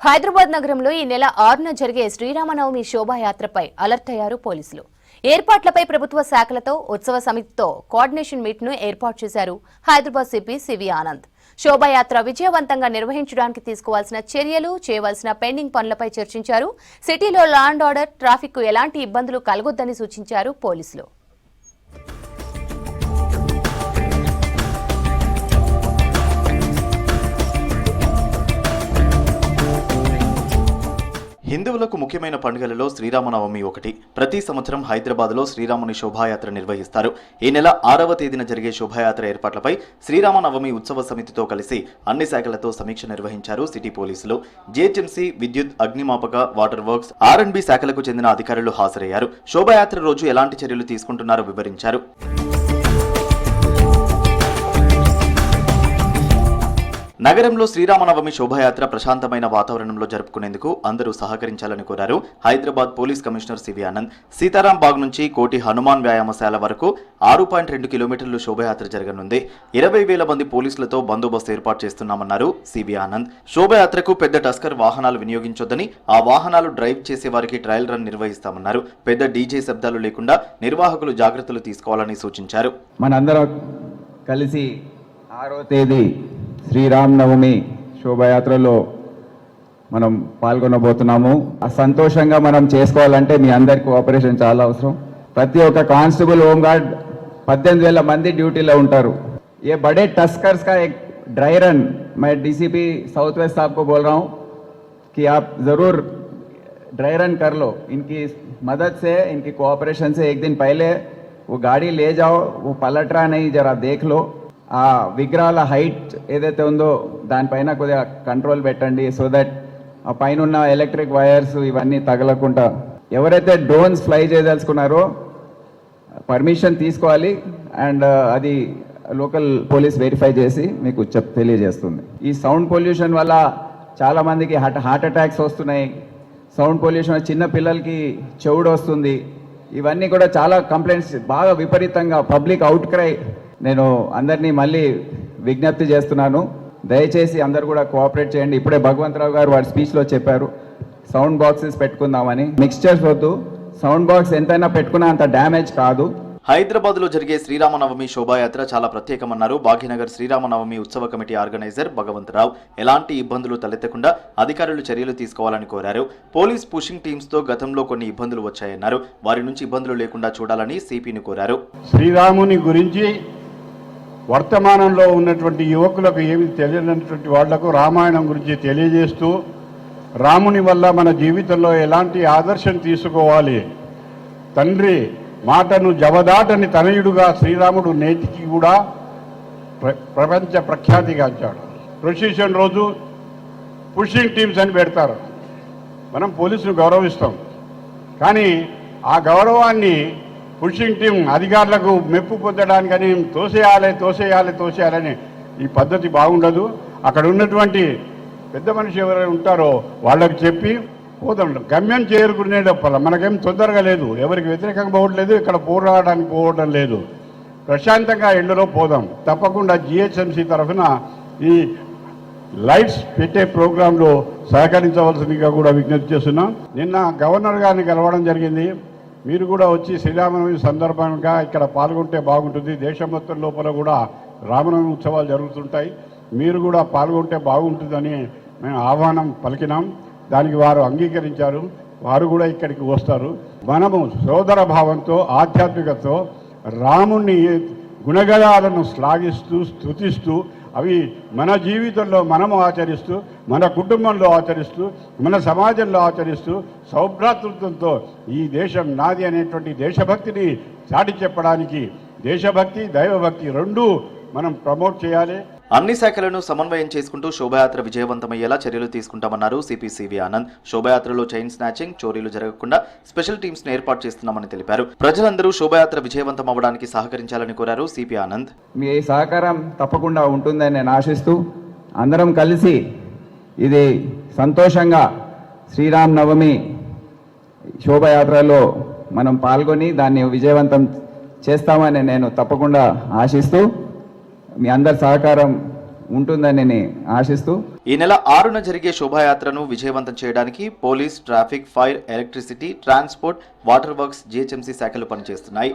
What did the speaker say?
హైదరాబాద్ నగరంలో ఈ నెల 6న జరిగే శ్రీరామనవమి శోభాయాత్రపై అలర్ట్ అయ్యారు పోలీసులు. ఏర్పాట్లపై ప్రభుత్వ శాఖలతో ఉత్సవ సమితితో కోఆర్డినేషన్ మీట్ ను ఏర్పాటు చేశారు హైదరాబాద్ సిపి సివి ఆనంద్. శోభాయాత్ర విజయవంతంగా నిర్వహించడానికి తీసుకోవాల్సిన చర్యలు, చేయవలసిన పెండింగ్ పనులపై చర్చించారు. సిటీలో లా అండ్ ఆర్డర్, ట్రాఫిక్ కు ఎలాంటి ఇబ్బందులు కలగొద్దని సూచించారు పోలీసులు. హిందువులకు ముఖ్యమైన పండుగలలో శ్రీరామనవమి ఒకటి. ప్రతి సంవత్సరం హైదరాబాద్లో శ్రీరాముని శోభాయాత్ర నిర్వహిస్తారు. ఈ నెల 6వ తేదీన జరిగే శోభాయాత్ర ఏర్పాట్లపై శ్రీరామనవమి ఉత్సవ సమితితో కలిసి అన్ని శాఖలతో సమీక్ష నిర్వహించారు సిటీ పోలీసులు. జీహెచ్ఎంసీ, విద్యుత్, అగ్నిమాపక, వాటర్ వర్క్స్, R&B శాఖలకు చెందిన అధికారులు హాజరయ్యారు. శోభాయాత్ర రోజు ఎలాంటి చర్యలు తీసుకుంటున్నారో వివరించారు. నగరంలో శ్రీరామనవమి శోభాయాత్ర ప్రశాంతమైన వాతావరణంలో జరుపుకునేందుకు అందరూ సహకరించాలని కోరారు Hyderabad police commissioner CV Anand. Sitaram Bagh నుంచి కోటి హనుమాన్ వ్యాయామశాల వరకు 6.2 కిలోమీటర్లు శోభాయాత్ర జరగనుంది. 20,000 మంది పోలీసులతో బందోబస్తు ఏర్పాటు చేస్తున్నామన్నారు సివి ఆనంద్. శోభాయాత్రకు పెద్ద టస్కర్ వాహనాలు వినియోగించొద్దని, ఆ వాహనాలు డ్రైవ్ చేసే వారికి ట్రయల్ రన్ నిర్వహిస్తామన్నారు. పెద్ద డీజే శబ్దాలు లేకుండా నిర్వాహకులు జాగ్రత్తలు తీసుకోవాలని సూచించారు. మనందరం కలిసి 6వ తేదీ శ్రీరామనవమి శోభాయాత్రలో మనం పాల్గొనబోతున్నాము. సంతోషంగా మనం చేసుకోవాలంటే మీ అందరి కోఆపరేషన్ చాలా అవసరం. ప్రతి ఒక్క కానిస్టేబుల్, హోంగార్డ్ 18,000 మంది డ్యూటీలో ఉంటారు. ये बड़े टस्कर्स का एक ड्राई रन मैं डीसीपी साउथ वेस्ट साहब को बोल रहा हूँ कि आप ज़रूर ड्राई रन कर लो. इनकी मदद से, इनकी कोऑपरेशन से एक दिन पहले वो गाड़ी ले जाओ, वो पलट रहा नहीं जरा देख लो. ఆ విగ్రహాల హైట్ ఏదైతే ఉందో దానిపైన కొద్దిగా కంట్రోల్ పెట్టండి. సో దట్ ఆ పైన ఉన్న ఎలక్ట్రిక్ వైర్స్ ఇవన్నీ తగలకుండా. ఎవరైతే డ్రోన్స్ ఫ్లై చేయదలుచుకున్నారో పర్మిషన్ తీసుకోవాలి. అండ్ అది లోకల్ పోలీస్ వెరిఫై చేసి మీకు తెలియజేస్తుంది. ఈ సౌండ్ పొల్యూషన్ వల్ల చాలా మందికి హార్ట్ అటాక్స్ వస్తున్నాయి. సౌండ్ పొల్యూషన్ చిన్న పిల్లలకి చెవుడు వస్తుంది. ఇవన్నీ కూడా చాలా కంప్లైంట్స్ బాగా విపరీతంగా పబ్లిక్ అవుట్ క్రై. నేను అందరినీ మళ్ళీ విజ్ఞప్తి చేస్తున్నాను, దయచేసి అందరు కూడా కోఆపరేట్ చేయండి. ఇప్పుడే భగవంతరావు గారు వారి స్పీచ్లో చెప్పారు సౌండ్ బాక్సెస్ పెట్టుకుందామని. మిక్స్చర్స్ వద్దు, సౌండ్ బాక్స్ ఎంతైనా పెట్టుకున్నా అంత డ్యామేజ్ కాదు. హైదరాబాద్ లో జరిగే శ్రీరామనవమి శోభాయాత్ర చాలా ప్రత్యేకమన్నారు భాగ్యనగర్ శ్రీరామనవమి ఉత్సవ కమిటీ ఆర్గనైజర్ భగవంతరావు. ఎలాంటి ఇబ్బందులు తలెత్తకుండా అధికారులు చర్యలు తీసుకోవాలని కోరారు. పోలీస్ పుషింగ్ టీమ్స్ తో గతంలో కొన్ని ఇబ్బందులు వచ్చాయన్నారు. వారి నుంచి ఇబ్బందులు లేకుండా చూడాలని సిపిని కోరారు. శ్రీరాముని గురించి వర్తమానంలో ఉన్నటువంటి యువకులకు ఏమి తెలియనటువంటి వాళ్లకు రామాయణం గురించి తెలియజేస్తూ, రాముని వల్ల మన జీవితంలో ఎలాంటి ఆదర్శం తీసుకోవాలి, తండ్రి మాటను జవదాటని తనయుడుగా శ్రీరాముడు నేటికి కూడా ప్రపంచ ప్రఖ్యాతిగాంచాడు. ప్రొసెషన్ రోజు పుషింగ్ టీమ్స్ అని పెడతారు. మనం పోలీసును గౌరవిస్తాం, కానీ ఆ గౌరవాన్ని పుషింగ్ టీం అధికారులకు మెప్పు పొందడానికని తోసేయాలని ఈ పద్ధతి బాగుండదు. అక్కడ ఉన్నటువంటి పెద్ద మనిషి ఎవరైనా ఉంటారో వాళ్ళకి చెప్పి పోతాం. గమ్యం చేరుకునే లోపల మనకేం తొందరగా లేదు, ఎవరికి వ్యతిరేకంగా పోవట్లేదు, ఇక్కడ పోరాడడానికి పోవడం లేదు. ప్రశాంతంగా ఎండలో పోదాం. తప్పకుండా జిహెచ్ఎంసీ తరఫున ఈ లైట్స్ పెట్టే ప్రోగ్రాంలో సహకరించవలసిందిగా కూడా విజ్ఞప్తి చేస్తున్నాం. నిన్న గవర్నర్ గారిని కలవడం జరిగింది. మీరు కూడా వచ్చి శ్రీరామనవమి సందర్భంగా ఇక్కడ పాల్గొంటే బాగుంటుంది. దేశం మొత్తం లోపల కూడా రామనవమి ఉత్సవాలు జరుగుతుంటాయి. మీరు కూడా పాల్గొంటే బాగుంటుందని మేము ఆహ్వానం పలికినాం. దానికి వారు అంగీకరించారు. వారు కూడా ఇక్కడికి వస్తారు. మనము సోదర భావంతో, ఆధ్యాత్మికతతో రాముని గుణగణాలను శ్లాఘిస్తూ, స్తుతిస్తూ, అవి మన జీవితంలో మనము ఆచరిస్తూ, మన కుటుంబంలో ఆచరిస్తూ, మన సమాజంలో ఆచరిస్తూ, సౌభ్రాతృత్వంతో ఈ దేశం నాది అనేటువంటి దేశభక్తిని చాటి చెప్పడానికి దేశభక్తి, దైవభక్తి రెండూ మనం ప్రమోట్ చేయాలి. అన్ని శాఖలను సమన్వయం చేసుకుంటూ శోభాయాత్ర విజయవంతమయ్యేలా చర్యలు తీసుకుంటామన్నారు సిపి సివి ఆనంద్. శోభాయాత్రలో చైన్ స్నాచింగ్, చోరీలు జరగకుండా స్పెషల్ టీమ్స్ ను ఏర్పాటు చేస్తున్నామని తెలిపారు. ప్రజలందరూ శోభాయాత్ర విజయవంతం అవ్వడానికి సహకరించాలని కోరారు సిపి ఆనంద్. మీ సహకారం తప్పకుండా ఉంటుందని నేను ఆశిస్తూ, అందరం కలిసి ఇది సంతోషంగా శ్రీరామనవమి శోభాయాత్రలో మనం పాల్గొని దాన్ని విజయవంతం చేస్తామని నేను తప్పకుండా ఆశిస్తూ, మీ అందరి సహకారం ఉంటుందని నేను ఆశిస్తూ ఈ నెల 6న జరిగే శోభాయాత్రను విజయవంతం చేయడానికి police, traffic, fire, electricity, transport, water works, GHMC శాఖలు పనిచేస్తున్నాయి.